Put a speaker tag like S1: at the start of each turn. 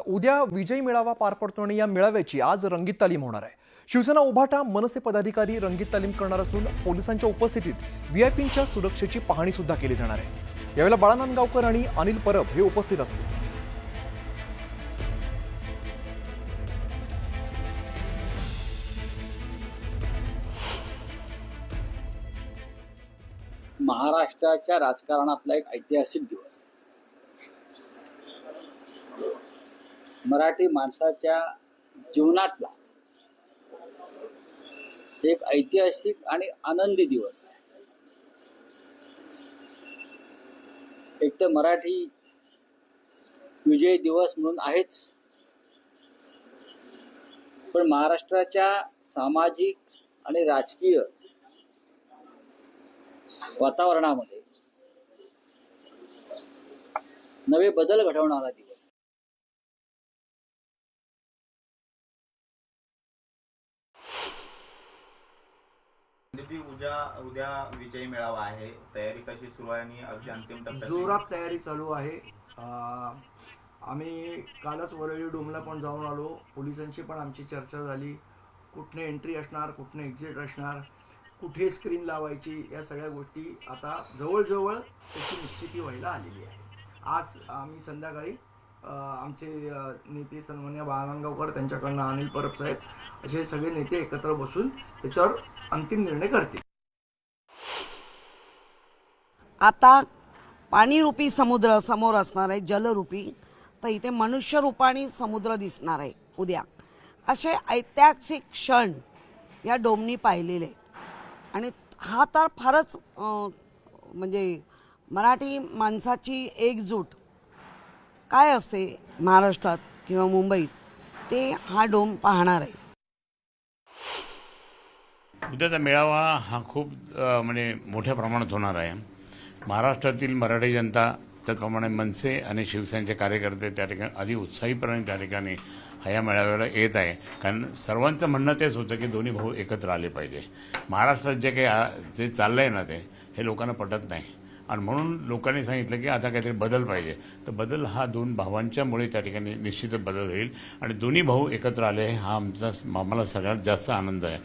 S1: उद्या विजय मेळावा पार पडतो आणि या मेळाव्याची आज रंगीत तालीम होणार आहे। शिवसेना उभाटा मनसे पदाधिकारी रंगीत तालीम करणार असून पोलिसांच्या उपस्थितीत व्हीआयपींच्या सुरक्षेची पाहणी सुद्धा केली जाणार आहे। यावेळेला बाळा नांदगावकर आणि अनिल परब हे उपस्थित असतील।
S2: महाराष्ट्राच्या राजकारणातला एक ऐतिहासिक दिवस आहे। मराठी माणसाच्या जीवनातला एक ऐतिहासिक आणि आनंदी दिवस आहे। एक तर मराठी विजय दिवस म्हणून आहेच, पण महाराष्ट्राच्या सामाजिक आणि राजकीय वातावरणामध्ये नवे बदल घडवणारा दिवस।
S3: उद्या विजय मेळावा आहे, तयारी कशी सुरू आहे आणि अगदी अंतिम टप्प्यात
S4: जोरात तयारी चालू आहे। आम्ही कालच वरळी डोमला पण जाऊन आलो, पोलिसांची पण आमची चर्चा झाली। कुठने एंट्री असणार, कुठने एक्झिट असणार, कुठे स्क्रीन लावायची, या सगळ्या गोष्टी आता जवळजवळ त्याची निश्चिती व्हायला आलेली आहे। आज आम्ही संध्याकाळी आमचे नेते सन्माननीय बाळा नांदगावकर, त्यांच्याकडनं अनिल परब साहेब, असे सगळे नेते एकत्र बसून त्याच्यावर अंतिम निर्णय करतील।
S5: आता पाणीरूपी समुद्र समोर असणार आहे, जलरूपी, तर इथे मनुष्य रूपाने समुद्र दिसणार आहे उद्या। असे ऐतिहासिक क्षण या डोमनी पाहिलेले आहेत आणि हा तर फारच म्हणजे मराठी माणसाची एकजूट काय असते महाराष्ट्रात किंवा मुंबईत, ते हा डोम पाहणार आहे।
S6: उद्याचा मेळावा हा खूप म्हणजे मोठ्या प्रमाणात होणार आहे। महाराष्ट्रातील मराठी जनता, त्याचप्रमाणे मनसे आणि शिवसेनेचे कार्यकर्ते त्या ठिकाणी आधी उत्साहीपणे त्या ठिकाणी ह्या मेळाव्याला येत आहे। कारण सर्वांचं म्हणणं तेच होतं की दोन्ही भाऊ एकत्र आले पाहिजे। महाराष्ट्रात जे काही जे चाललं आहे ना, ते हे लोकांना पटत नाही आणि म्हणून लोकांनी सांगितलं की आता काहीतरी बदल पाहिजे। तर बदल हा दोन भावांच्यामुळे त्या ठिकाणी निश्चितच बदल होईल आणि दोन्ही भाऊ एकत्र आले हा आमचा आम्हाला सगळ्यात जास्त आनंद आहे।